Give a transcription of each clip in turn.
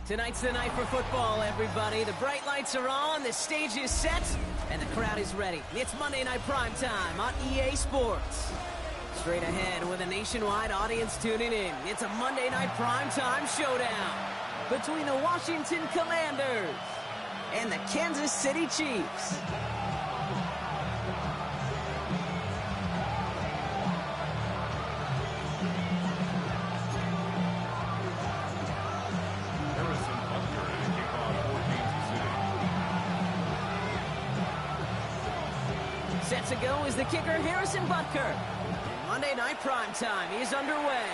Tonight's the night for football, everybody. The bright lights are on, the stage is set, and the crowd is ready. It's Monday Night Primetime on EA Sports. Straight ahead with a nationwide audience tuning in, it's a Monday Night Primetime showdown between the Washington Commanders and the Kansas City Chiefs. Set to go is the kicker, Harrison Butker. Monday Night Primetime is underway.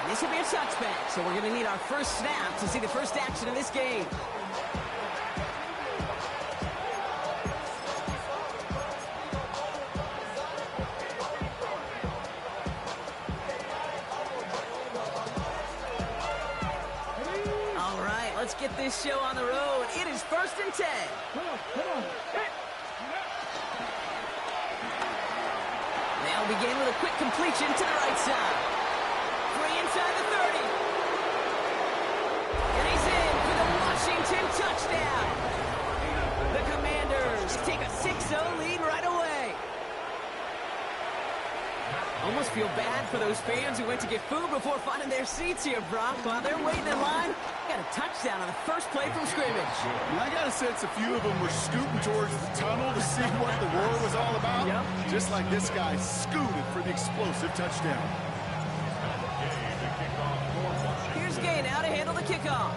And this will be a touchback, so we're going to need our first snap to see the first action of this game. All right, let's get this show on the road. It is 1st and 10. Come on. They'll begin with a quick completion to the right side. Free inside the 30. And he's in for the Washington touchdown. The Commanders take a 6-0 lead right away. Almost feel bad for those fans who went to get food before finding their seats here, Brock. While they're waiting in line, got a touchdown on the first play from scrimmage. I got a sense a few of them were scooting towards the tunnel to see what the roar was all about. Yep. Just like this guy scooted for the explosive touchdown. Here's Gay now to handle the kickoff.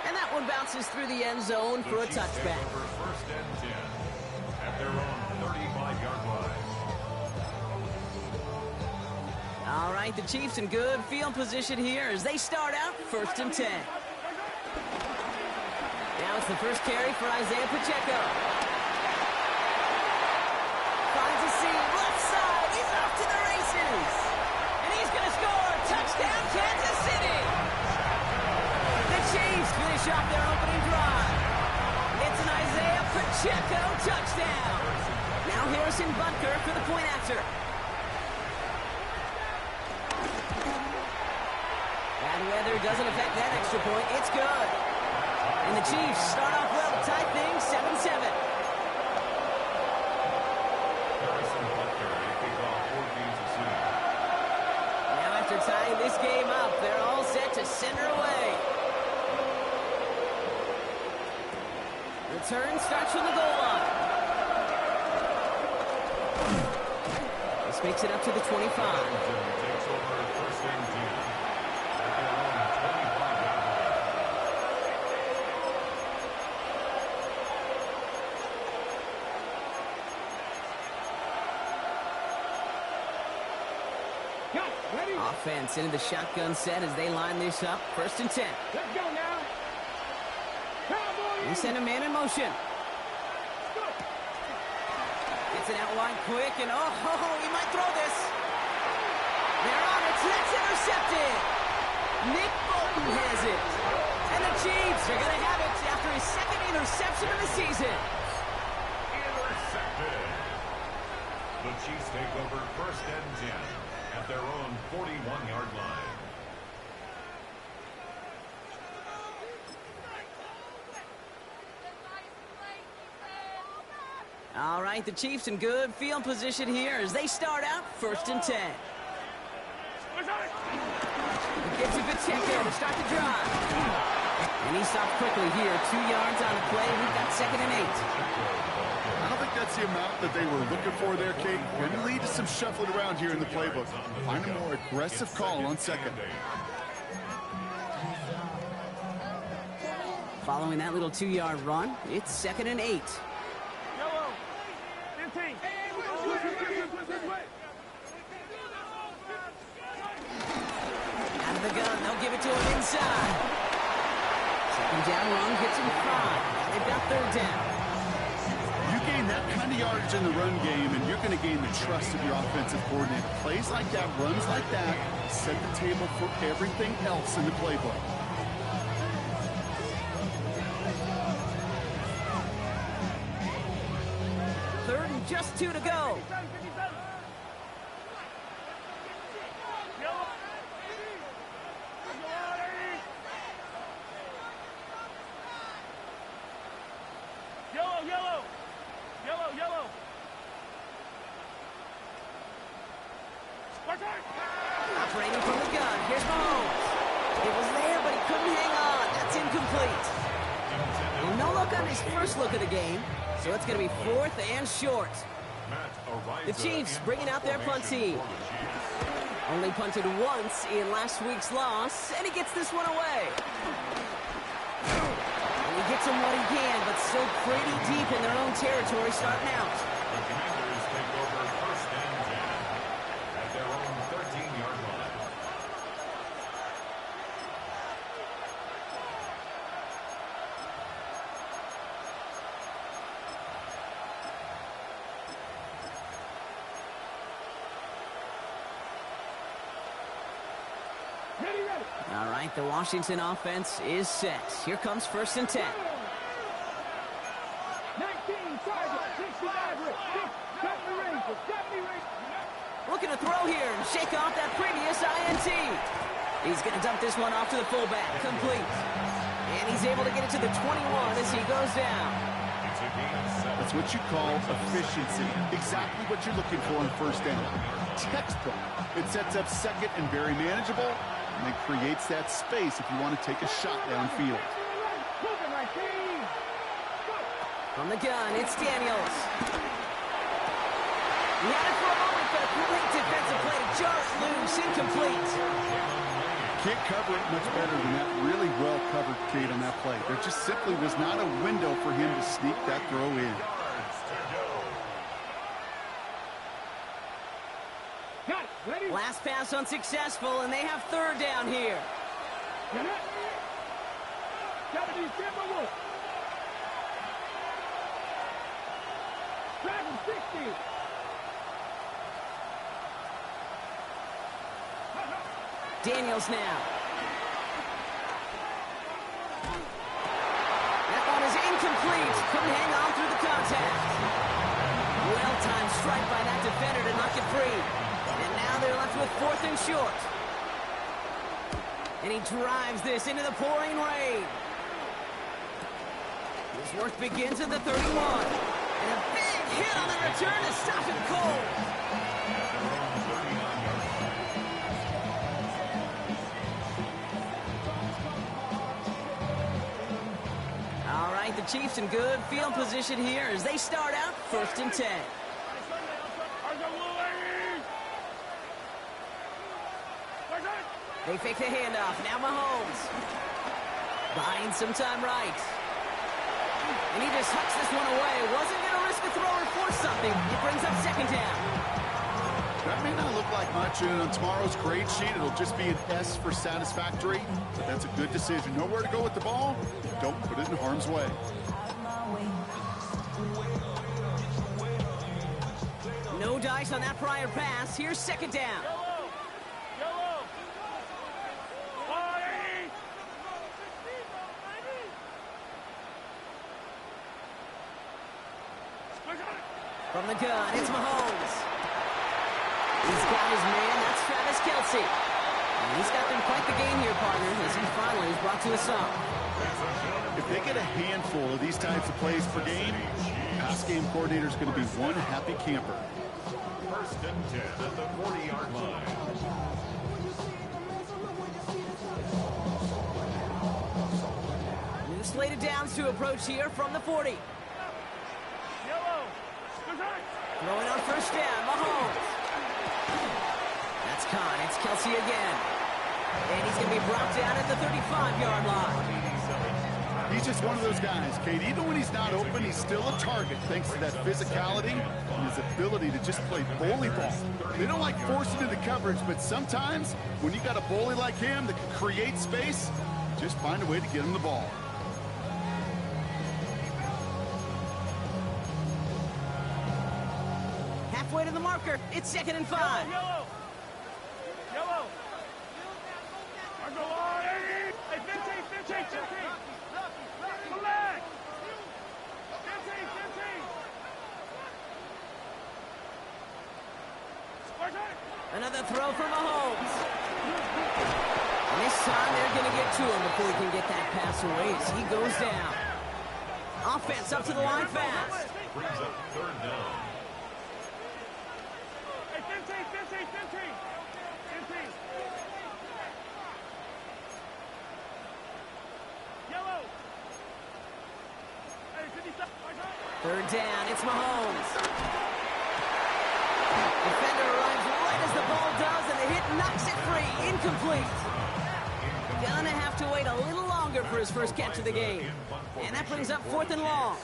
And that one bounces through the end zone for a touchback. First and 10 at their own 35-yard line. All right, the Chiefs in good field position here as they start out 1st and 10. Now it's the first carry for Isaiah Pacheco. Finds a seam, left side, he's off to the races. And he's going to score, touchdown Kansas City. The Chiefs finish off their opening drive. It's an Isaiah Pacheco touchdown. Now Harrison Butker for the point after. Bad weather doesn't affect that extra point. It's good. And the Chiefs start off well to tie things 7-7. Now after tying this game up, they're all set to send her away. Return starts from the goal line. This makes it up to the 25. Offense into the shotgun set as they line this up. 1st and 10. Let's go now. They send a man in motion. Gets it out wide quick, and he might throw this. They're on it. That's intercepted. Nick Bolton has it. And the Chiefs are going to have it after his second interception of the season. Intercepted. The Chiefs take over 1st and 10 at their own 41-yard line. All right, the Chiefs in good field position here as they start out 1st and 10. He gives it Pacheco to start the drive. And he stops quickly here. 2 yards on the play. We've got 2nd and 8. I don't think that's the amount that they were looking for there, Kate. Going to lead to some shuffling around here in the playbook. Find a more aggressive call on 2nd. Following that little 2-yard run, it's 2nd and 8. Out of the gun, they'll give it to him inside. 2nd down run gets him 5. They've got 3rd down. You gain that kind of yardage in the run game, and you're going to gain the trust of your offensive coordinator. Plays like that, runs like that, set the table for everything else in the playbook. Just 2 to go. Operating from the gun. Here's Mahomes. It was there, but he couldn't hang on. That's incomplete. And no luck on his first look of the game, so it's going to be 4th and short. The Chiefs bringing out their punt team. Only punted once in last week's loss, and he gets this one away. And he gets him what he can, but still pretty deep in their own territory starting out. The Commanders take over 1st and 10 at their own 13-yard line. All right, the Washington offense is set. Here comes 1st and 10. 19 targets, 60 average, 70 ranges, 70 ranges. Looking to throw here and shake off that previous INT. He's going to dump this one off to the fullback. Complete. And he's able to get it to the 21 as he goes down. That's what you call efficiency. Exactly what you're looking for on 1st down. Textbook. It sets up 2nd and very manageable, and it creates that space if you want to take a shot downfield. From the gun, it's Daniels. He had it for a moment, but a great defensive play to jar it loose. Incomplete. Can't cover it much better than that. Really well covered, Kate, on that play. There just simply was not a window for him to sneak that throw in. Last pass unsuccessful, and they have 3rd down here. Daniels now. That one is incomplete. Couldn't hang on through the contact. Well-timed strike by that defender to knock it free. And now they're left with 4th and short. And he drives this into the pouring rain. His work begins at the 31. And a big hit on the return to stop him cold. All right, the Chiefs in good field position here as they start out 1st and 10. They fake the handoff. Now Mahomes. Buying some time right. And he just hucks this one away. Wasn't going to risk a throw or force something. It brings up 2nd down. That may not look like much, and on tomorrow's grade sheet, it'll just be an S for satisfactory. But that's a good decision. Nowhere to go with the ball. Don't put it in harm's way. No dice on that prior pass. Here's 2nd down. From the gun, it's Mahomes. He's got his man, that's Travis Kelce. And he's got them quite the game here, partner, as he finally is brought to a stop. If they get a handful of these types of plays per game, pass game coordinator is going to be one happy camper. 1st and 10 at the 40-yard line. New slated downs to approach here from the 40. Throwing on 1st down, Mahomes. That's Khan. It's Kelce again. And he's going to be brought down at the 35-yard line. He's just one of those guys, Kate. Even when he's not open, he's still a target thanks to that physicality and his ability to just play bully ball. They don't like forcing into coverage, but sometimes when you got a bully like him that can create space, just find a way to get him the ball. Halfway to the marker. It's 2nd and 5. Yellow. Hey, 15. Collect. 15. Another throw for Mahomes. And this time they're going to get to him before he can get that pass away as he goes down. Offense up to the line fast. Brings up 3rd down. Hey, 15. Third down, it's Mahomes. Defender arrives right as the ball does, and the hit knocks it free. Incomplete. Gonna have to wait a little longer for his first catch of the game. And that brings up 4th and long.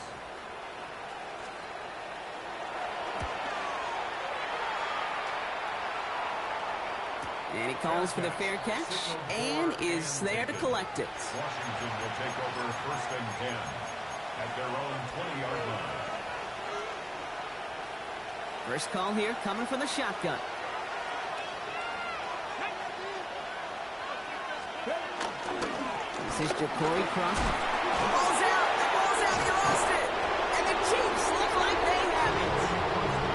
And he calls for the fair catch and is there to collect it. Washington will take over 1st and 10 at their own 20-yard line. First call here coming from the shotgun. This is Ja'Cory Cross. The ball's out! The ball's out! He lost it! And the Chiefs look like they have it.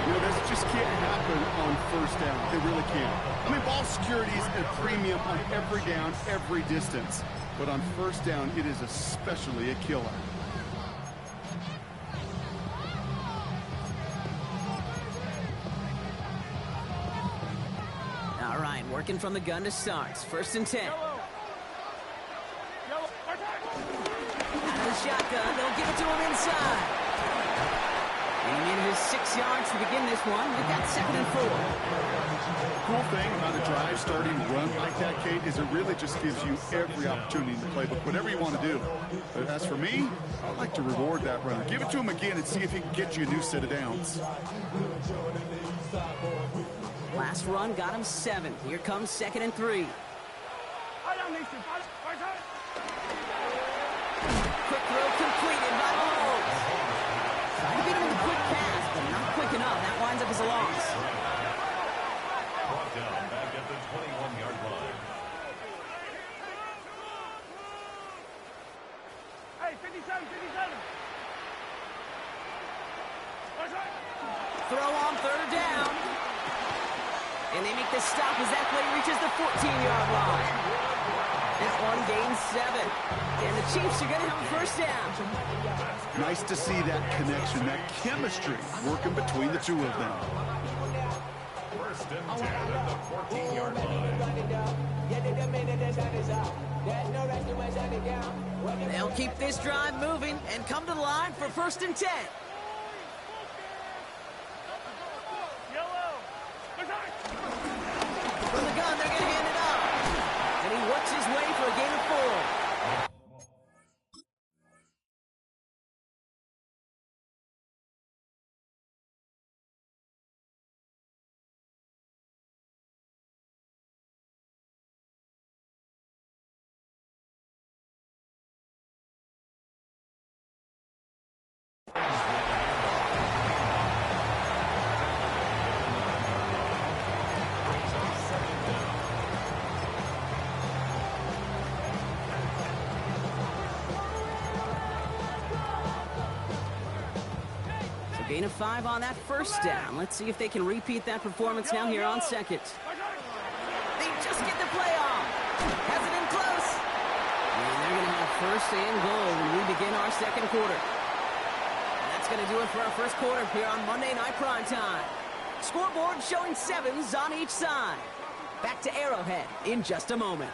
You know, this just can't happen on 1st down. It really can't. I mean, ball security is a premium on every down, every distance. But on 1st down, it is especially a killer. All right, working from the gun to start. 1st and 10. Out of the shotgun, they'll give it to him inside. He needed his 6 yards to begin this one. We've got 2nd and 4. Cool thing about a drive starting run like that, Kate, is it really just gives you every opportunity in the playbook, whatever you want to do. But as for me, I like to reward that runner. Give it to him again and see if he can get you a new set of downs. Last run got him 7. Here comes 2nd and 3. Quick throw completed by Mahomes. Tried to beat him with a quick pass, but not quick enough. That winds up as a loss. Brought down back at the 21-yard line. Hey, 57, 57. Throw on 3rd down. And they make the stop as that play reaches the 14-yard line. That one gains 7. And the Chiefs are going to have a 1st down. Nice to see that connection, that chemistry working between the two of them. 1st and 10 at the 14-yard line. They'll keep this drive moving and come to the line for 1st and 10. From the gun, they're going to hand it off. And he works his way for a gain of 4. Gain of 5 on that 1st down. Let's see if they can repeat that performance now here on 2nd. They just get the play off. Has it in close. And they're going to have 1st and goal when we begin our 2nd quarter. And that's going to do it for our 1st quarter here on Monday Night Primetime. Scoreboard showing 7s on each side. Back to Arrowhead in just a moment.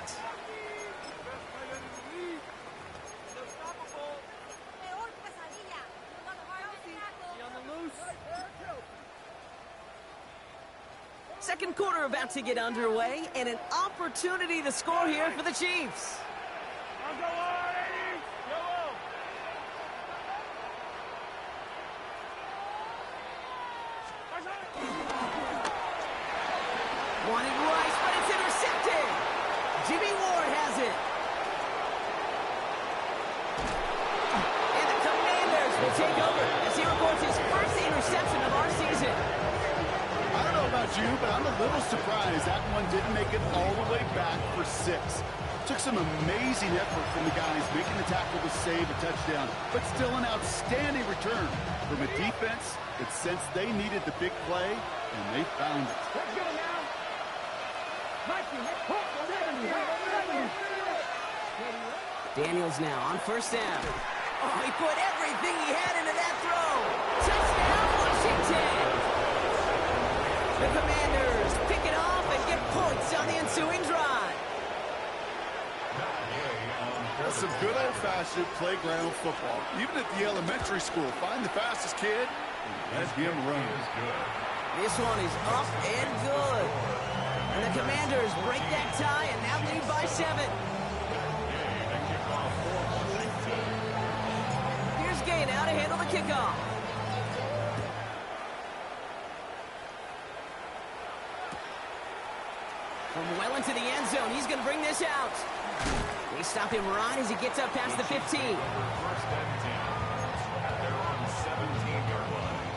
Second quarter about to get underway, and an opportunity to score here for the Chiefs. Wanted Rice, but it's intercepted. Jimmy Ward has it. And the Commanders will take over as he records his first interception of our season. I don't know about you, but I'm a little surprised that one didn't make it all the way back for 6. Took some amazing effort from the guys making the tackle to save a touchdown, but still an outstanding return from a defense that sensed they needed the big play, and they found it. Let's go now. Daniels now on 1st down. Oh, he put everything he had into that throw. Touchdown, Washington. The Commanders pick it off and get points on the ensuing drive. some good old-fashioned playground football. Even at the elementary school, find the fastest kid and let him run. This one is up and good. And the Commanders break that tie and now lead by 7. Here's Gay now to handle the kickoff. From well into the end zone, he's going to bring this out. They stop him right as he gets up past the 15. First and 10. At their own 17-yard line.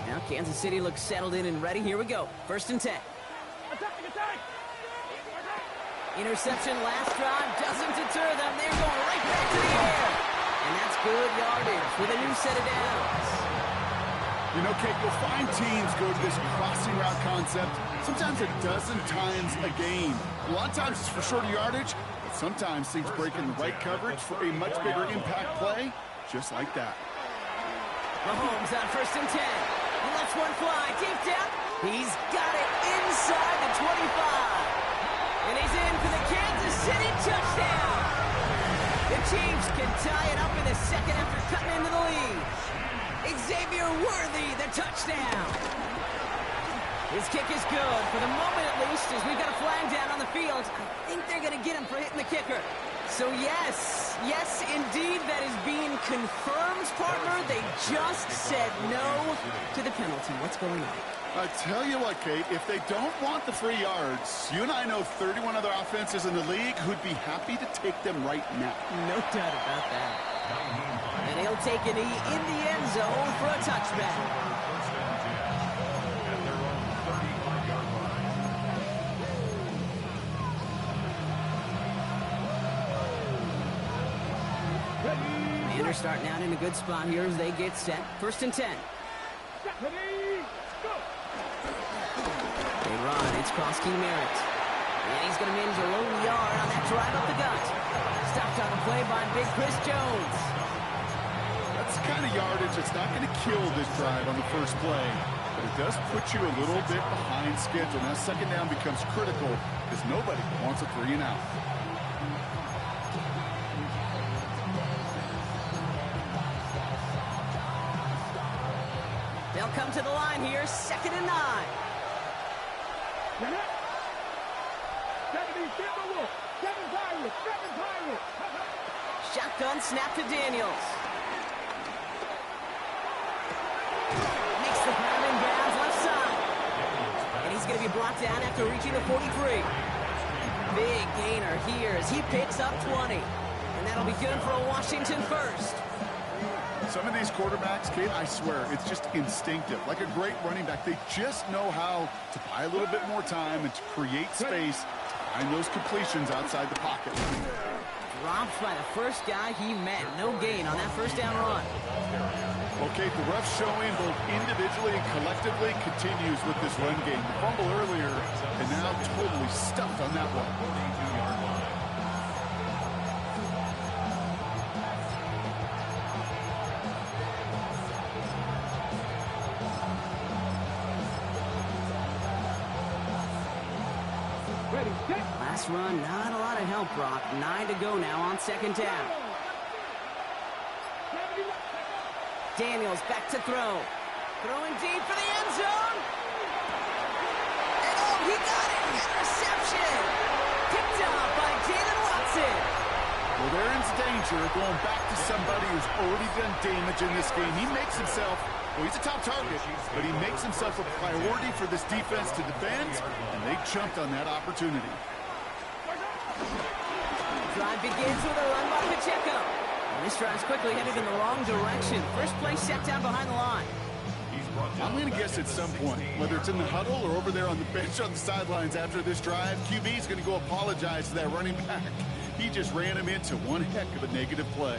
Now Kansas City looks settled in and ready. Here we go. First and 10. Interception last drive doesn't deter them. They're going right back to the air. And that's good yardage with a new set of downs. You know, Kate, you'll find teams go to this crossing route concept sometimes a dozen times a game. A lot of times it's for shorter yardage, but sometimes things break in the right coverage for a much bigger impact play, just like that. Mahomes on first and 10. He lets one fly deep down. He's got it inside the 25. And he's in for the Kansas City touchdown. The Chiefs can tie it up in the second after cutting into the lead. Xavier Worthy, the touchdown. His kick is good, for the moment at least, as we've got a flag down on the field. I think they're going to get him for hitting the kicker. So yes, indeed, that is being confirmed, partner. They just said no to the penalty. What's going on? I tell you what, Kate, if they don't want the 3 yards, you and I know 31 other offenses in the league who'd be happy to take them right now. No doubt about that. And he'll take a knee in the end zone for a touchback. First and 10. At their own 35-yard line. Commanders starting out in a good spot here as they get set. First and 10. They run. It's Krosky Merritt. And he's going to manage a low yard on that drive up the gut. Stopped on the play by Big Chris Jones. That's the kind of yardage that's not going to kill this drive on the first play, but it does put you a little bit behind schedule. Now second down becomes critical because nobody wants a 3 and out. They'll come to the line here, second and 9. Shotgun snap to Daniels. Makes the ground and bounds left side. And he's going to be brought down after reaching the 43. Big gainer here as he picks up 20. And that'll be good for a Washington first. Some of these quarterbacks, Kate, I swear, it's just instinctive. Like a great running back, they just know how to buy a little bit more time and to create space to find those completions outside the pocket. Dropped by the first guy he met. No gain on that first down run. Well, Kate, the rough showing both individually and collectively continues with this run game. The fumble earlier and now totally stuffed on that one. 42-yard line. Last run, not a lot of help, Brock. 9 to go now on second down. Daniels back to throw. Throwing deep for the end zone. And oh, he got it! Interception! Picked up by David Watson. Well, they're in danger of going back to somebody who's already done damage in this game. He makes himself, well, he's a top target, but he makes himself a priority for this defense to defend, and they jumped on that opportunity. Drive begins with a run by Pacheco. And this drive's quickly headed in the wrong direction. First play set down behind the line. I'm going to guess at some point, whether it's in the huddle or over there on the bench on the sidelines after this drive, QB's going to go apologize to that running back. He just ran him into one heck of a negative play.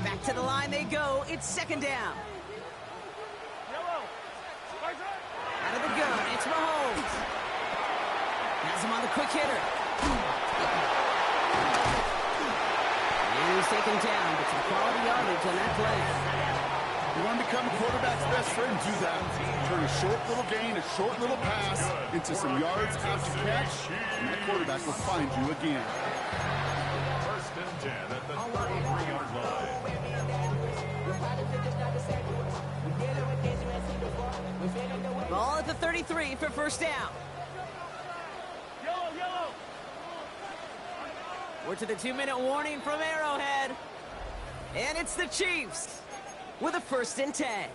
Back to the line they go. It's second down. It's Mahomes. Has him on the quick hitter. And he's taken down, but some quality yardage on that play. You want to become a quarterback's best friend? Do that. Turn a short little gain, a short little pass into some yards after catch, and that quarterback will find you again. First and 10 at the 33-yard line. Ball at the 33 for first down. We're to the 2-minute warning from Arrowhead. And it's the Chiefs with a 1st and 10.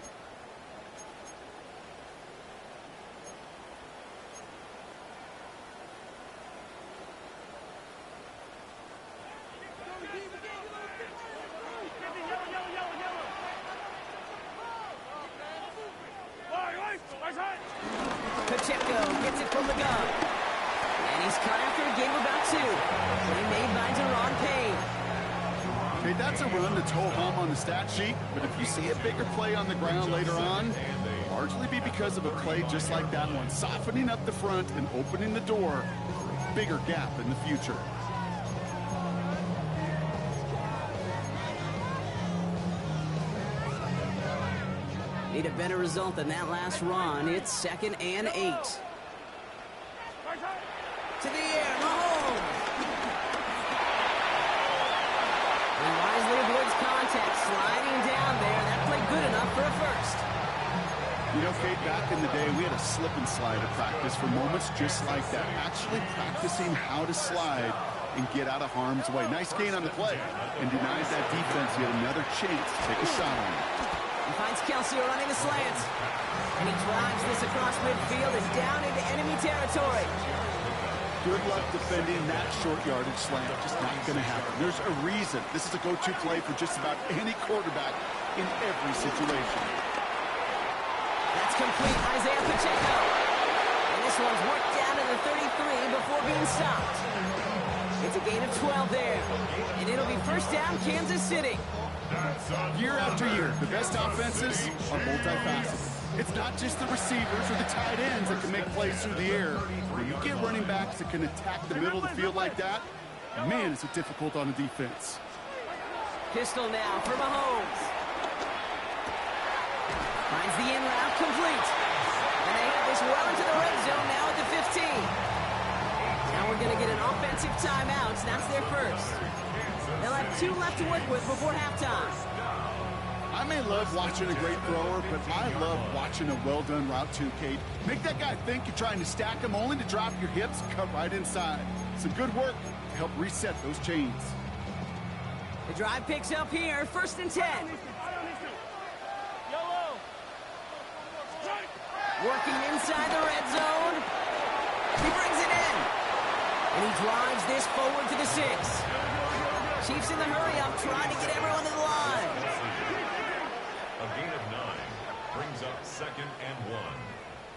Pacheco gets it from the gun. And he's cut after a game of about 2. Play made by Deron Payne. Okay, that's a run that's ho-hum on the stat sheet, but if you see a bigger play on the ground later on, it'll largely be because of a play just like that one, softening up the front and opening the door for a bigger gap in the future. Need a better result than that last run. It's 2nd and 8. To the air, Mahomes. And wisely avoids contact, sliding down there. That played good enough for a first. You know, Kate, back in the day, we had a slip and slide at practice for moments just like that. Actually practicing how to slide and get out of harm's way. Nice gain on the play and denies that defense yet another chance to take a shot on him. He finds Kelsey running the slants. And he drives this across midfield and down into enemy territory. Good luck defending that short yardage slant. Just not going to happen. There's a reason this is a go-to play for just about any quarterback in every situation. That's complete, Isaiah Pacheco. And this one's worked down to the 33 before being stopped. It's a gain of 12 there. And it'll be first down, Kansas City. Year after year, the best offenses are multifaceted. It's not just the receivers or the tight ends that can make plays through the air. When you get running backs that can attack the middle of the field like that, man, is it difficult on a defense. Pistol now for Mahomes. Finds the in route complete. And they have this well into the red zone now at the 15. Now we're going to get an offensive timeout. That's their first. They'll have 2 left to work with before halftime. I may love watching a great thrower, but I love watching a well-done route too, Kate. Make that guy think you're trying to stack him only to drop your hips and cut right inside. Some good work to help reset those chains. The drive picks up here, 1st and 10. Working inside the red zone. He brings it in. And he drives this forward to the 6. Chiefs in the hurry-up, trying to get everyone to the line. A gain of 9 brings up 2nd and 1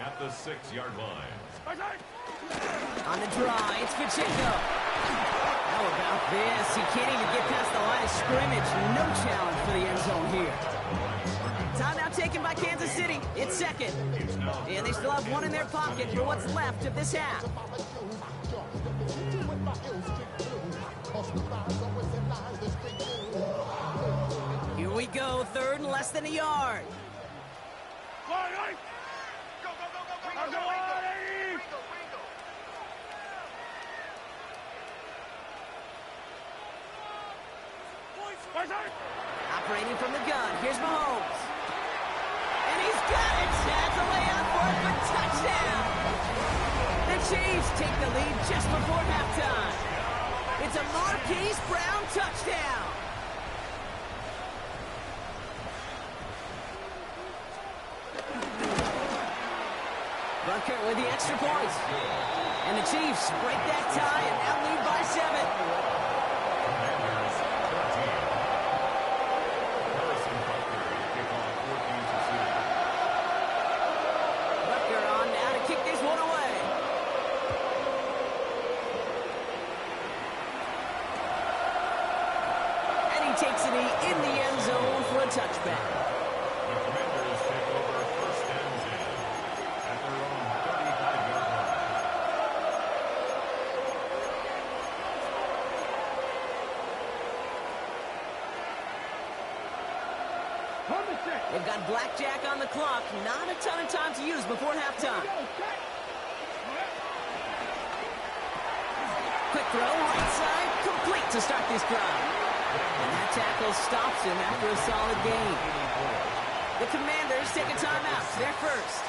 at the 6-yard line. On the draw, it's Pacheco. How about this? He can't even get past the line of scrimmage. No challenge for the end zone here. Timeout taken by Kansas City. It's 2nd. And they still have 1 in their pocket for what's left of this half. Here we go, 3rd and less than a yard. Operating from the gun, here's Mahomes. And he's got it! That's a layup for a touchdown! The Chiefs take the lead just before halftime. It's a Marquise Brown touchdown! Bunker with the extra point. And the Chiefs break that tie and now lead by 7. Takes it in the end zone for a touchback. The Commanders take over 1st and 10 at their own 35. On the set. They've got blackjack on the clock. Not a ton of time to use before halftime. Quick throw, right side, complete to start this drive. And that tackle stops him after a solid gain. The Commanders take a timeout. They're first.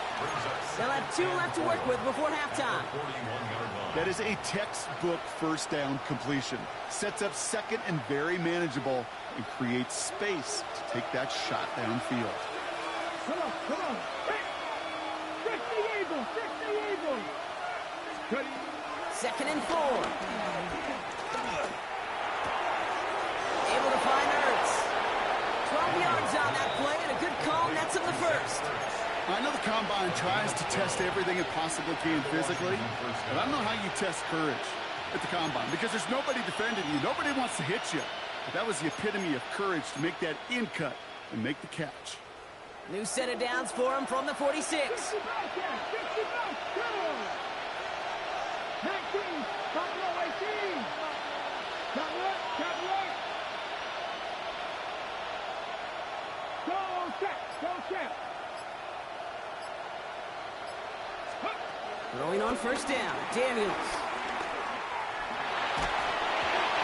They'll have 2 left to work with before halftime. That is a textbook first down completion. Sets up second and very manageable and creates space to take that shot downfield. Come on, come on. Fix the Eagles, fix the Eagles. Ready. 2nd and 4. Able to find Ertz. 12 yards on that play and a good call nets him the first. I know the Combine tries to test everything it possibly can physically, but I don't know how you test courage at the Combine because there's nobody defending you. Nobody wants to hit you. But that was the epitome of courage to make that in cut and make the catch. New set of downs for him from the 46. 19, top row 18. Top right. Go check. Throwing on first down, Daniels.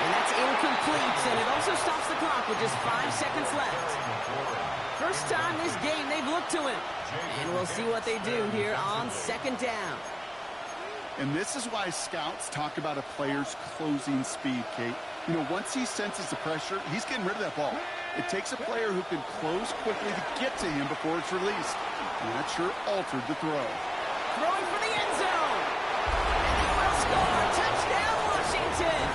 And that's incomplete, and it also stops the clock with just 5 seconds left. First time this game they've looked to him. And we'll see what they do here on 2nd down. And this is why scouts talk about a player's closing speed, Kate. You know, once he senses the pressure, he's getting rid of that ball. It takes a player who can close quickly to get to him before it's released. And that sure altered the throw. Throwing for the end zone. And they will score. Touchdown, Washington.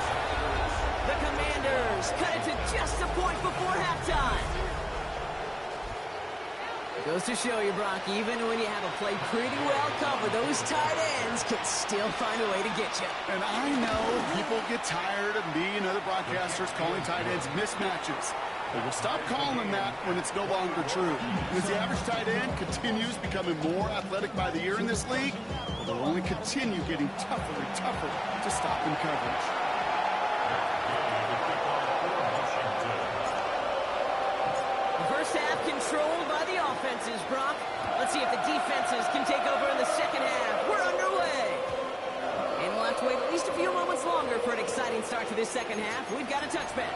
The Commanders cut it to just a point before halftime. Goes to show you, Brock, even when you have a play pretty well covered, those tight ends can still find a way to get you. And I know people get tired of me and other broadcasters calling tight ends mismatches. But we'll stop calling them that when it's no longer true. And as the average tight end continues becoming more athletic by the year in this league, they'll only continue getting tougher and tougher to stop in coverage. The first half controlled by the offenses, Brock. Let's see if the defenses can take over in the second half. We're underway. And we'll have to wait at least a few moments longer for an exciting start to this second half. We've got a touchback.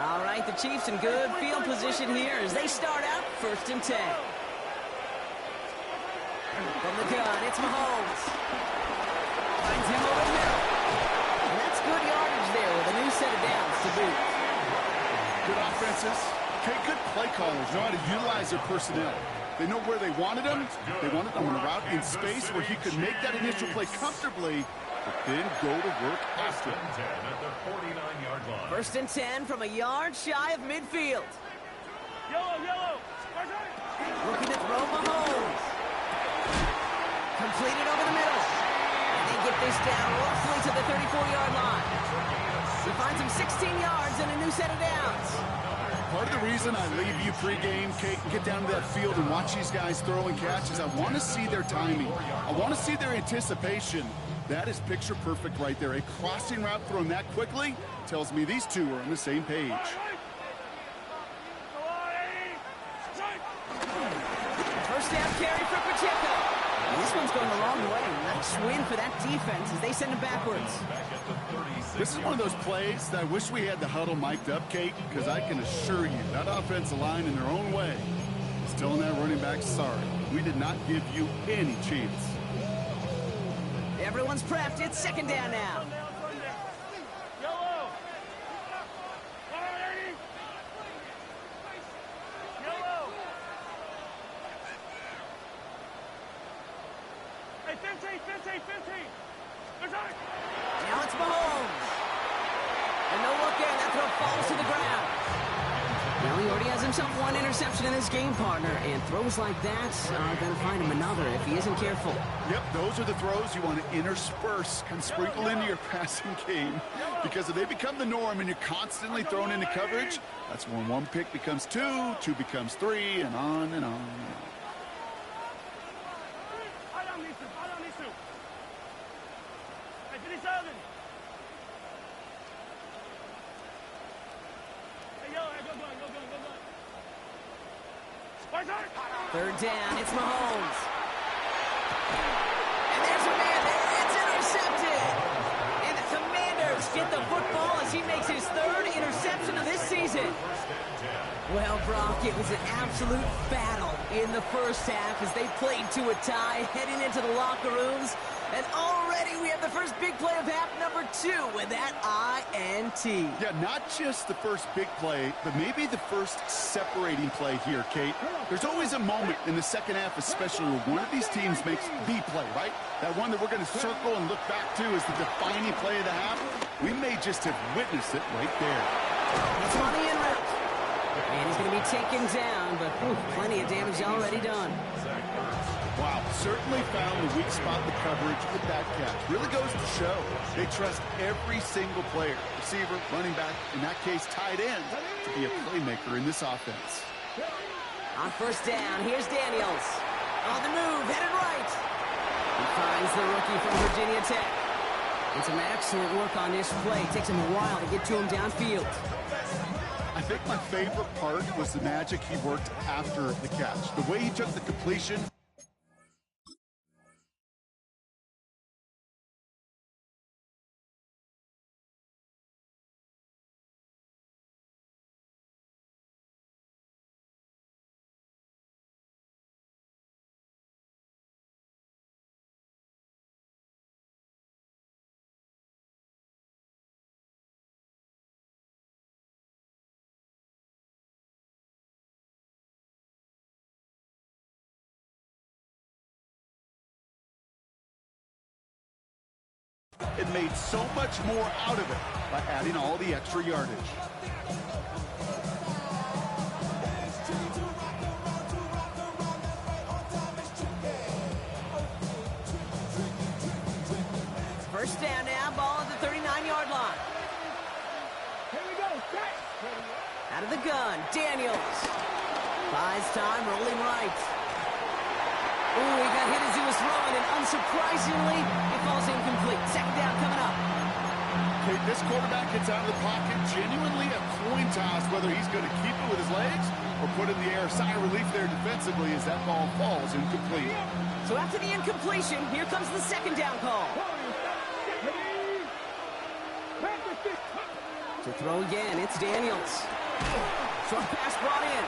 All right, the Chiefs in good field position here as they start out 1st and 10. From the gun, it's Mahomes. Finds him over the middle. And that's good yardage there with a new set of downs to boot. Good offenses. Okay, good play callers know how to utilize their personnel. They know where they wanted him. They wanted him on a route in space where he could make that initial play comfortably, but then go to work after it. 10 at the 49-yard line. 1st and 10 from a yard shy of midfield. Yellow. Looking to throw Mahomes. Completed over the middle. And they get this down roughly to the 34-yard line. He finds him 16 yards and a new set of downs. Part of the reason I leave you pregame, Kate, and get down to that field and watch these guys throw and catch is I want to see their timing. I want to see their anticipation. That is picture perfect right there. A crossing route thrown that quickly tells me these two are on the same page. First down carry for Pacheco. This one's going the wrong way. Nice win for that defense as they send him backwards. This is one of those plays that I wish we had the huddle mic'd up, Kate, because I can assure you that offensive line in their own way is telling that running back, sorry, we did not give you any chance. Everyone's prepped. It's 2nd down now. Yellow. Hey, 50. Now it's Mahomes. And no look in. That throw falls to the ground. Well, he already has himself one interception in his game, partner, and throws like that are going to find him another if he isn't careful. Yep, those are the throws you want to intersperse, kind of sprinkle into your passing game, because if they become the norm and you're constantly thrown into coverage, that's when one pick becomes two, two becomes three, and on and on and on. Third down, it's Mahomes. And there's a man there. It's intercepted. And the Commanders get the football as he makes his third interception of this season. Well, Brock, it was an absolute battle in the first half as they played to a tie, heading into the locker rooms. And already we have the first big play of half number 2 with that INT. Yeah, not just the first big play, but maybe the first separating play here, Kate. There's always a moment in the second half, especially when one of these teams makes the play, right? That one that we're going to circle and look back to as the defining play of the half. We may just have witnessed it right there. It's on the en route. And he's going to be taken down, but plenty of damage already done. Wow, certainly found the weak spot in the coverage with that catch. Really goes to show they trust every single player, receiver, running back, in that case tight end, to be a playmaker in this offense. On first down, here's Daniels. On the move, headed right. He finds the rookie from Virginia Tech. And some excellent work on this play. Takes him a while to get to him downfield. I think my favorite part was the magic he worked after the catch. The way he took the completion. It made so much more out of it by adding all the extra yardage. First down now, ball at the 39-yard line. Here we go, set. Out of the gun, Daniels. Buys time, rolling right. Ooh, he got hit as he was throwing, and unsurprisingly, it falls incomplete. Second down coming up. Okay, this quarterback gets out of the pocket, genuinely a coin toss whether he's going to keep it with his legs or put it in the air. Sigh of relief there defensively as that ball falls incomplete. So after the incompletion, here comes the second down call. To throw again, it's Daniels. Short pass brought in.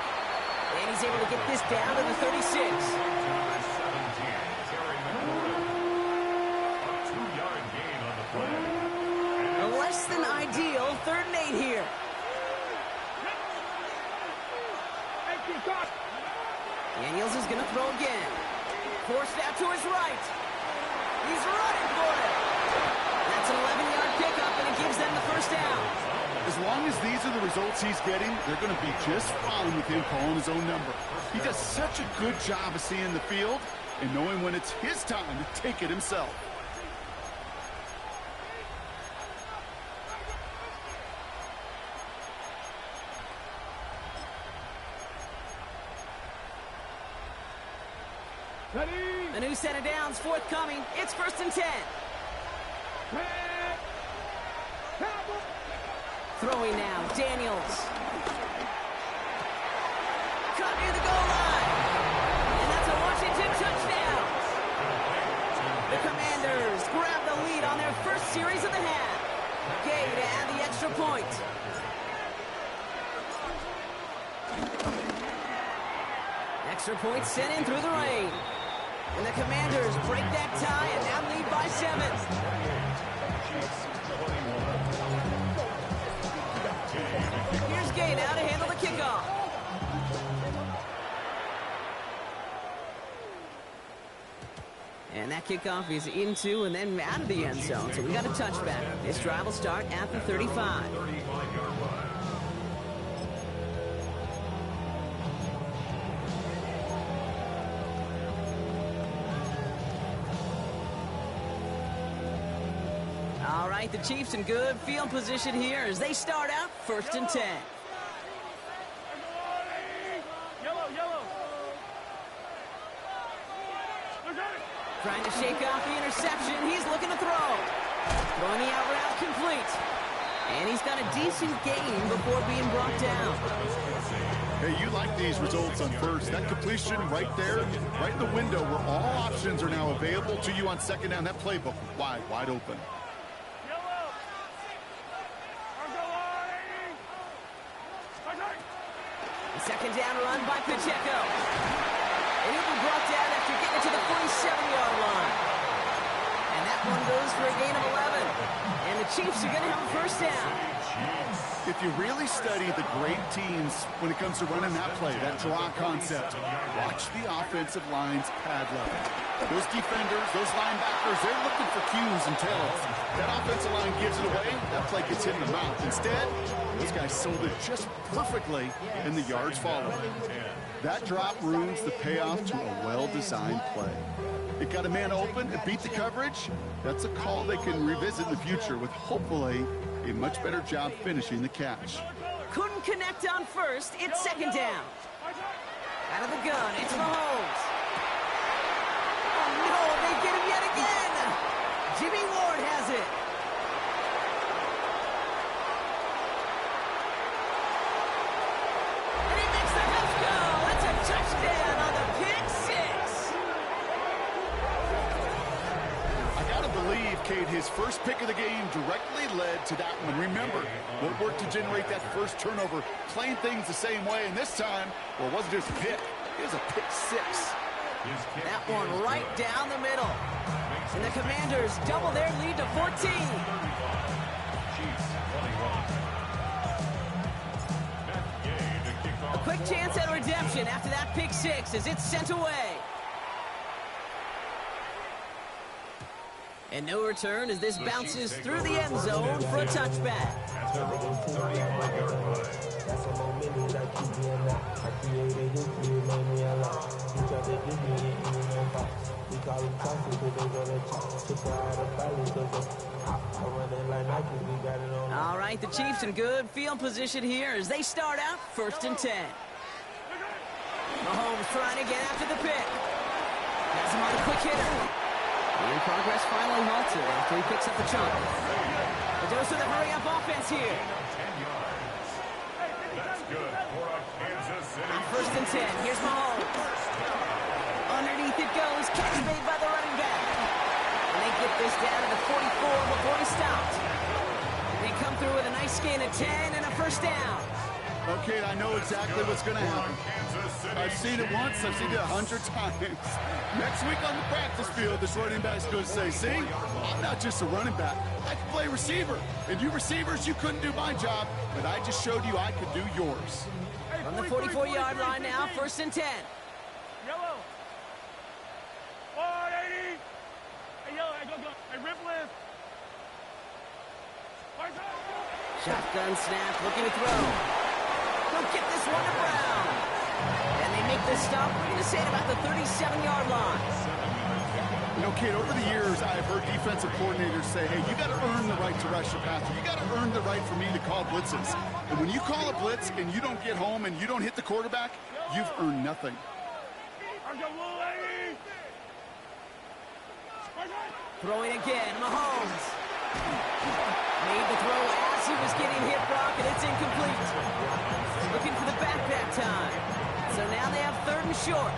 And he's able to get this down to the 36. A less than ideal 3rd and 8 here. Daniels is going to throw again. Forced out to his right. He's running for it. That's an 11-yard pickup, and it gives them the first down. As long as these are the results he's getting, they're going to be just fine with him calling his own number. He does such a good job of seeing the field and knowing when it's his time to take it himself. A new set of downs forthcoming. It's 1st and 10. Throwing now, Daniels. Cut near the goal line. And that's a Washington touchdown. The Commanders grab the lead on their first series of the half. Gay to add the extra point. Extra point sent in through the rain. And the Commanders break that tie and now lead by 7. Here's Gay now to handle the kickoff. And that kickoff is into and then out of the end zone. So we got a touchback. This drive will start at the 35. right, the Chiefs in good field position here as they start out 1st and 10. Yellow. Trying to shake off the interception. He's looking to throw. Throwing the out route complete. And he's got a decent gain before being brought down. Hey, you like these results on first. That completion right there, right in the window where all options are now available to you on second down. That playbook wide open. The second down run by Pacheco. And he'll be brought down after getting to the 47-yard line. And that one goes for a gain of 11. And the Chiefs are going to have a first down. If you really study the great teams when it comes to running that play, that draw concept, watch the offensive line's pad level. Those defenders, those linebackers, they're looking for cues and tells. That offensive line gives it away, that play gets hit in the mouth. Instead, those guys sold it just perfectly, and the yards follow. That drop ruins the payoff to a well-designed play. It got a man open, it beat the coverage. That's a call they can revisit in the future with hopefully a much better job finishing the catch. Couldn't connect on first. It's second down. Out of the gun, it's Mahomes. Oh, no, they get him yet again. Jimmy Ward has it. And he makes the Cubs go. It's a touchdown on the pick six. I gotta believe, Kate, his first pick of the game directly led to that one. Remember, what worked to generate that first turnover, playing things the same way, and this time, well, it wasn't just a pick, it was a pick six. That one right down the middle. And the Commanders double their lead to 14. A quick chance at redemption after that pick six as it's sent away. And no return as this bounces through the end zone for a touchback. All right, the Chiefs in good field position here as they start out 1st and 10. Mahomes trying to get after the pick. Has him on a quick hitter. And progress finally halted after he picks up the chunk. The dose of the hurry-up offense here. On 1st and 10, here's Mahomes. Underneath it goes, catch made by the running back. And they get this down to the 44 before he stopped. They come through with a nice gain of 10 and a first down. Okay, I know exactly what's going to happen. I've seen it once, I've seen it 100 times. Next week on the practice field, this running back's going to say, see, I'm not just a running back. I can play receiver. And you receivers, you couldn't do my job, but I just showed you I could do yours. From the 44-yard line now, 1st and 10. Yellow. 480. Hey, yellow, go. Hey, rip lift. Shotgun snap, looking to throw. They'll get this one to Brown. And they make this stop, we're going to say, at about the 37-yard line. You know, Kate, over the years, I've heard defensive coordinators say, hey, you got to earn the right to rush your passer. You got to earn the right for me to call blitzes. And when you call a blitz and you don't get home and you don't hit the quarterback, you've earned nothing. Throwing again, Mahomes. Made the throw as he was getting hit, Brock, and it's incomplete. Looking for the back that time. So now they have 3rd and short.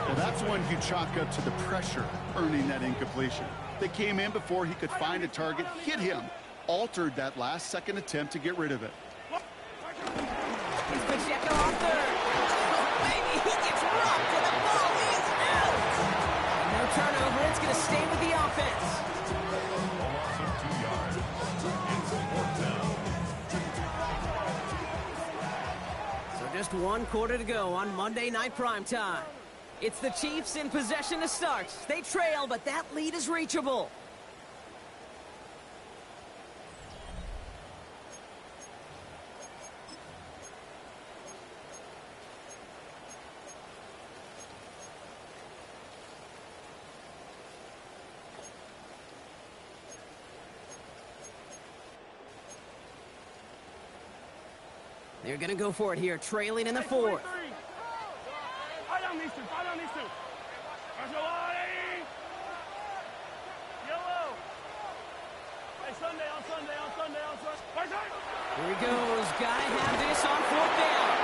Well, that's one you chalk up to the pressure earning that incompletion. They came in before he could find a target, hit him, altered that last-second attempt to get rid of it. It's Pacheco on 3rd. Oh, baby, he gets rocked, and the ball is out. And no turnover, it's going to stay with the offense. Just 1 quarter to go on Monday Night Primetime. It's the Chiefs in possession to start. They trail, but that lead is reachable. They're going to go for it here, trailing in the fourth. Fight on these two. Fight on these two. Yellow. Hey, Sunday, on Sunday, on Sunday, on Sunday. Here he goes. Gotta have this on fourth down.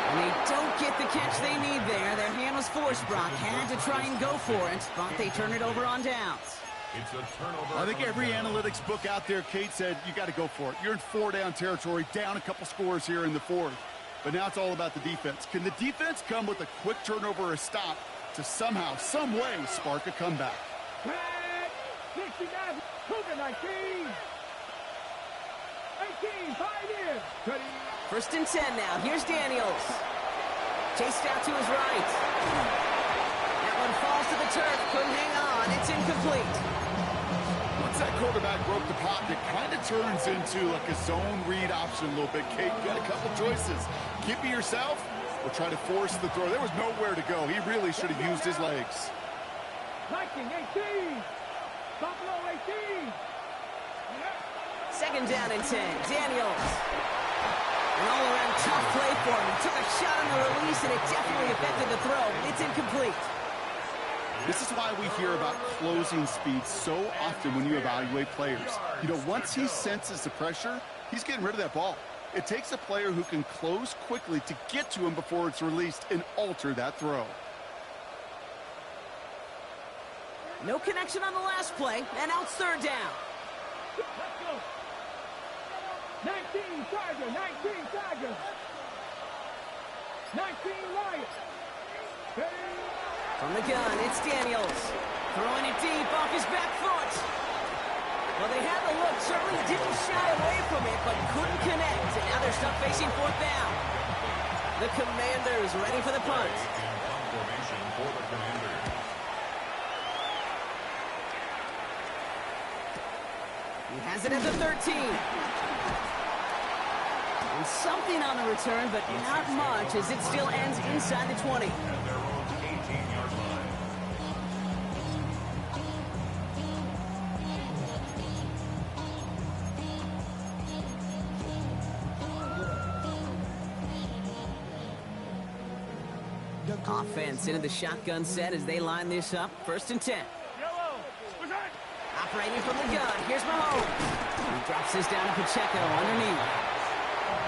And they don't get the catch they need there. Their hand was forced, Brock. Had to try and go for it, but they turn it over on downs. It's a turnover. I think every analytics book out there, Kate, said you got to go for it. You're in 4-down territory, down a couple scores here in the fourth. But now it's all about the defense. Can the defense come with a quick turnover or a stop to somehow, some way, spark a comeback? 69, Cougar 19. 18, 5 in. First and 10 now. Here's Daniels. Chased out to his right. That one falls to the turf. Couldn't hang on. It's incomplete. Once that quarterback broke the pocket, it kind of turns into like a zone read option a little bit. Kate, you got a couple choices. Keep it yourself or try to force the throw. There was nowhere to go. He really should have used his legs. Viking 18. Buffalo 18. Second down and 10. Daniels. An all-around tough play for him. He took a shot on the release, and it definitely affected the throw. It's incomplete. This is why we hear about closing speed so often when you evaluate players. You know, once he senses the pressure, he's getting rid of that ball. It takes a player who can close quickly to get to him before it's released and alter that throw. No connection on the last play, and now it's third down. Let's go. 19 Tiger, 19 Tiger. 19 Lions. From the gun, it's Daniels. Throwing it deep off his back foot. Well, they had the look. Certainly didn't shy away from it, but couldn't connect. And now they're stuck facing fourth down. The Commanders ready for the punt. Formation for the Commanders. He has it at the 13. And something on the return, but not much, as it still ends inside the 20. At their own 18-yard line. Offense into the shotgun set as they line this up. First and 10. Yellow. Operating from the gun. Here's Mahomes. He drops this down to Pacheco underneath.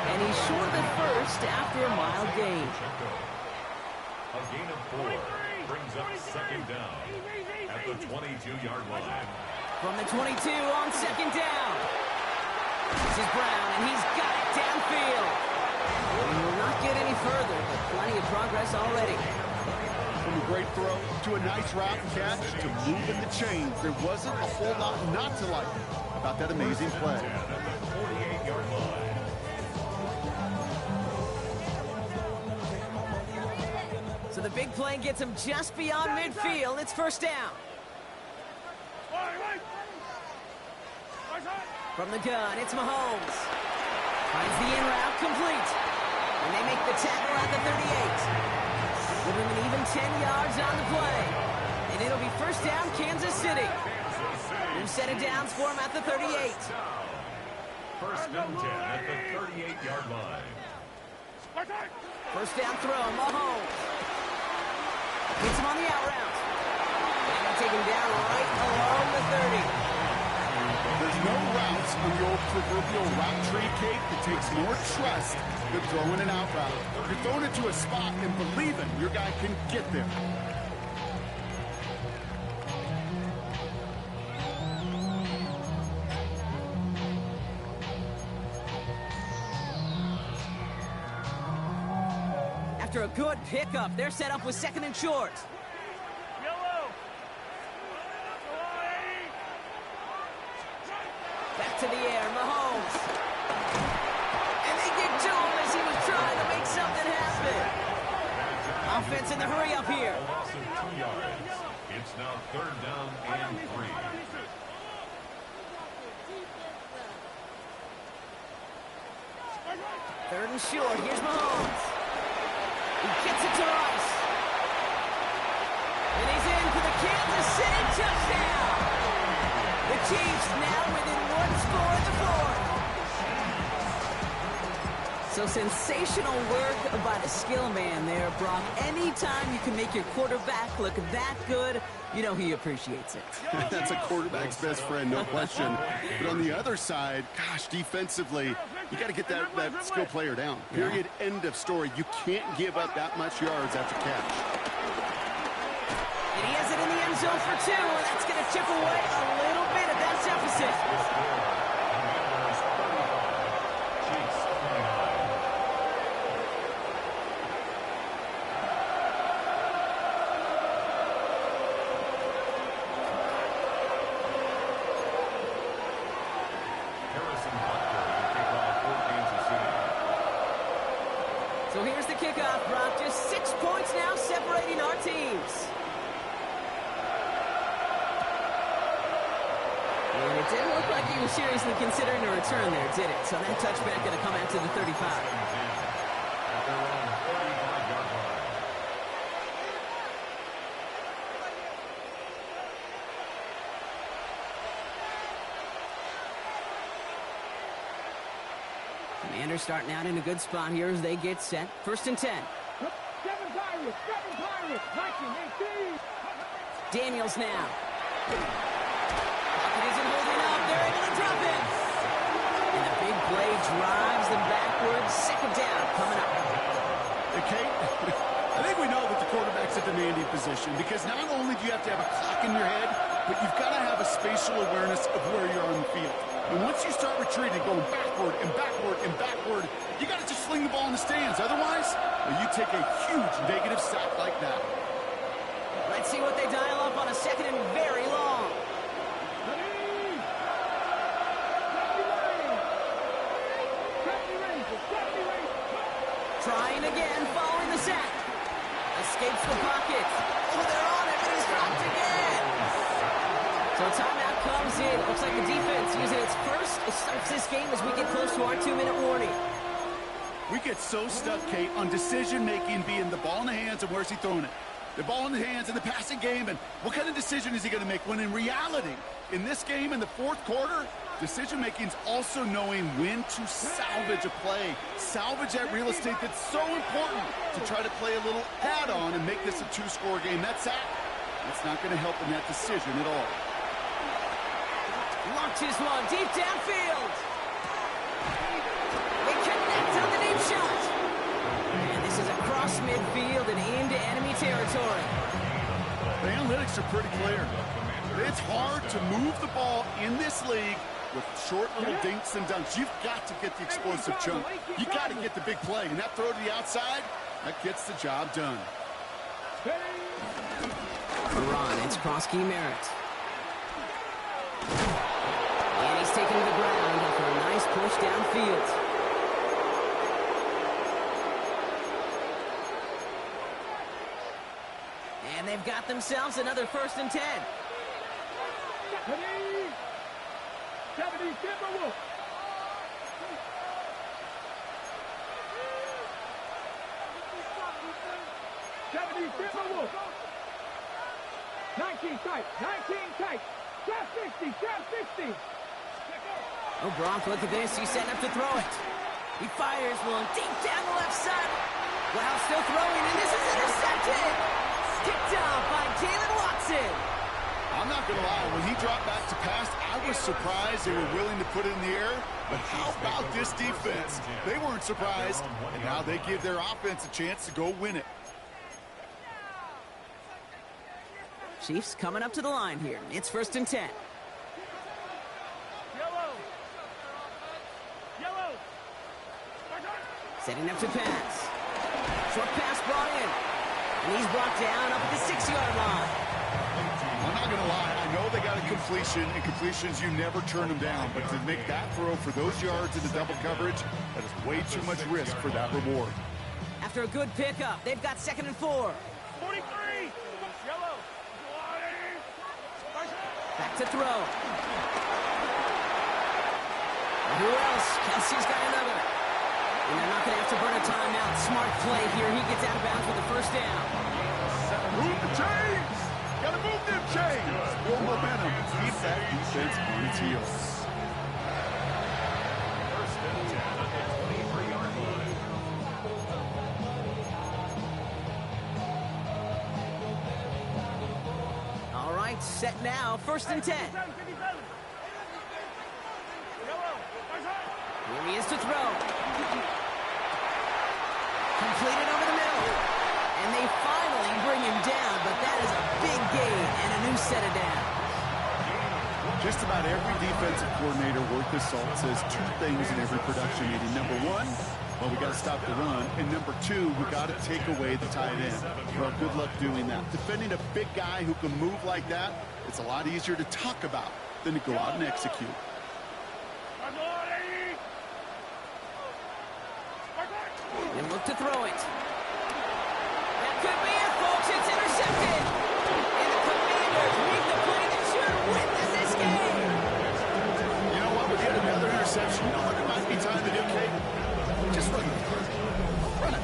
And he's short of the first after a mild gain. A gain of 4 brings up second down at the 22-yard line. From the 22 on second down. This is Brown, and he's got it downfield. He will not get any further, but plenty of progress already. From a great throw to a nice route catch to moving the chains, there wasn't a whole lot not to like about that amazing play. At the 48-yard line. So the big play gets him just beyond midfield. It's first down. From the gun, it's Mahomes. Finds the in route complete. And they make the tackle at the 38. Give him an even 10 yards on the play. And it'll be first down, Kansas City. New set of downs for him at the 38. First and 10 at the 38-yard line. First down throw, Mahomes. Gets him on the out route. And they take him down right along the 30. There's no routes on the old proverbial route tree, Kate, that takes more trust than throwing an out route. You're throwing it to a spot and believing your guy can get there. After a good pickup, they're set up with second and short. Back to the air, Mahomes. And they get to him as he was trying to make something happen. Offense in the hurry up here. A loss of 2 yards. It's now third down and 3. Third and short. Here's Mahomes. He gets it to Rice. And he's in for the Kansas City touchdown. The Chiefs now within one score at the fourth. So sensational work by the skill man there, Brock. Anytime you can make your quarterback look that good, you know he appreciates it. That's a quarterback's best friend, no question. But on the other side, gosh, defensively, you got to get that skill player down. Period, end of story. You can't give up that much yards after catch. And he has it in the end zone for 2, and that's going to chip away a little bit of that deficit. So here's the kickoff, Brock. Just 6 points now separating our teams. And it didn't look like he was seriously considering a return there, did it? So that touchback going to come out to the 35. Commanders starting out in a good spot here as they get set. 1st and 10. Daniels now. Pocket isn't holding up. They're able to drop it. And the big play drives them backwards. 2nd down coming up. Hey, Kate, I think we know that the quarterback's a demanding position because not only do you have to have a clock in your head, but you've got to have a spatial awareness of where you are on the field. And once you start retreating, going backward and backward and backward, you got to just sling the ball in the stands. Otherwise, you take a huge negative sack like that. Let's see what they dial up on a 2nd and very long. Trying again, following the sack. Escapes the pocket. Oh, they're on it, but he's dropped again. So timeout comes in. Looks like the defense using its first. It starts this game as we get close to our 2-minute warning. We get so stuck, Kate, on decision-making being the ball in the hands and where's he throwing it. The ball in the hands in the passing game, and what kind of decision is he going to make? When in reality, in this game, in the 4th quarter, decision-making is also knowing when to salvage a play. Salvage that real estate that's so important to try to play a little add-on and make this a 2-score game. That's not going to help in that decision at all. Locked his one deep downfield. They connect on the deep shot. And this is across midfield and into enemy territory. The analytics are pretty clear. It's hard to move the ball in this league with short little dinks and dunks. You've got to get the explosive chunk. You got to get the big play. And that throw to the outside, that gets the job done. Ron, it's cross-key Merritt. And he's taken to the ground after a nice push downfield. And they've got themselves another 1st and 10. Oh, Brock, look at this. He's setting up to throw it. He fires one deep down the left side. Wow, still throwing, and this is intercepted. Picked off by Jalen Watson. I'm not going to lie. When he dropped back to pass, I was surprised they were willing to put it in the air. But how about this defense? They weren't surprised, and now they give their offense a chance to go win it. Chiefs coming up to the line here. It's 1st and 10. Setting up to pass. Short pass brought in. And he's brought down up at the 6-yard line. I'm not going to lie. I know they got a completion, and completions, you never turn them down. But to make that throw for those yards in the double coverage, that is way too much risk for that reward. After a good pickup, they've got 2nd and 4. 43. Yellow. Back to throw. And who else? Kelsey's got another. And they're not going to have to burn a timeout. Smart play here. He gets out of bounds with the 1st down. Move the chains! Got to move them chains! More momentum. Keep that defense on its heels. 1st and 10 at the 23-yard line. Set now, 1st and 10. Here he is to throw. Completed over the middle. And they finally bring him down, but that is a big gain and a new set of downs. Just about every defensive coordinator worth his salt says two things in every production meeting. Number one, well, we got to stop the run. And number two, we got to take away the tight end. Well, good luck doing that. Defending a big guy who can move like that, it's a lot easier to talk about than to go out and execute. And look to throw it. That could be it, folks. It's intercepted. And the Commanders make the play that should witness this game. You know what? We get another interception. You know what it might be time to do, Kate? Just run it. Run it.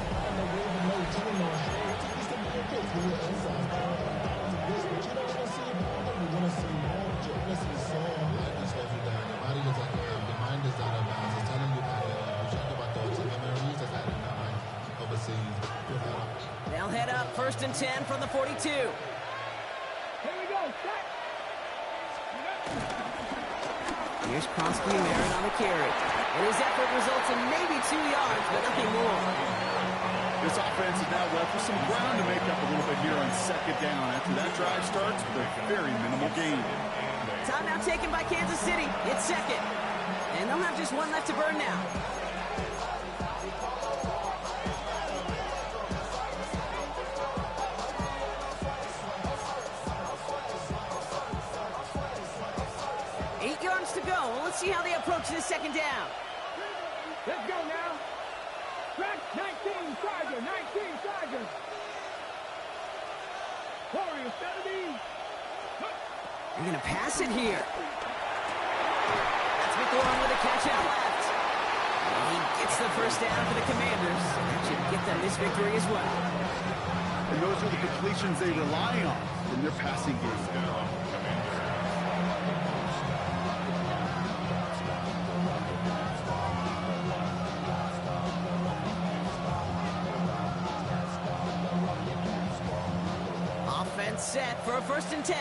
They'll head up 1st and 10 from the 42. Here we go. Set. Here's Krosky Merritt on the carry. And his effort results in maybe 2 yards, but nothing more. This offense is now left with some ground to make up a little bit here on 2nd down. After that drive starts with a very minimal gain. Timeout taken by Kansas City. It's 2nd. And they'll have just one left to burn now. To go. Well, let's see how they approach this 2nd down. Let's go now. Track 19 Chargers. 19 Chargers. Warriors 70. They're going to pass it here. That's McLaurin with a catch out left. And he gets the 1st down for the Commanders. That should get them this victory as well. And those are the completions they rely on in their passing game. Set for a 1st and 10.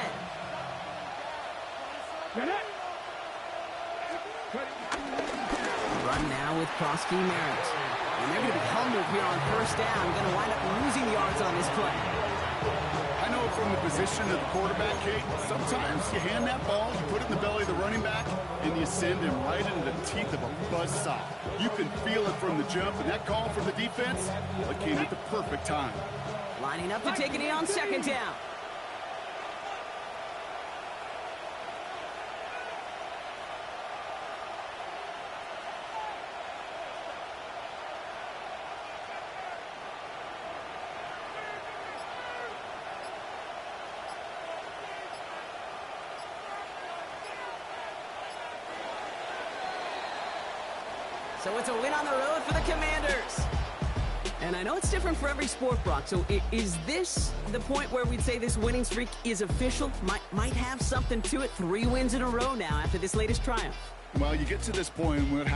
Run now with Krosky Merritt. And they're going to be humbled here on 1st down. Going to wind up losing yards on this play. I know from the position of the quarterback, Kate, sometimes you hand that ball, you put it in the belly of the running back, and you send him right into the teeth of a buzzsaw. You can feel it from the jump, and that call from the defense, well, it came at the perfect time. Lining up to take it in on 2nd down. So it's a win on the road for the Commanders. And I know it's different for every sport, Brock. So is this the point where we'd say this winning streak is official? Might have something to it. 3 wins in a row now after this latest triumph. Well, you get to this point when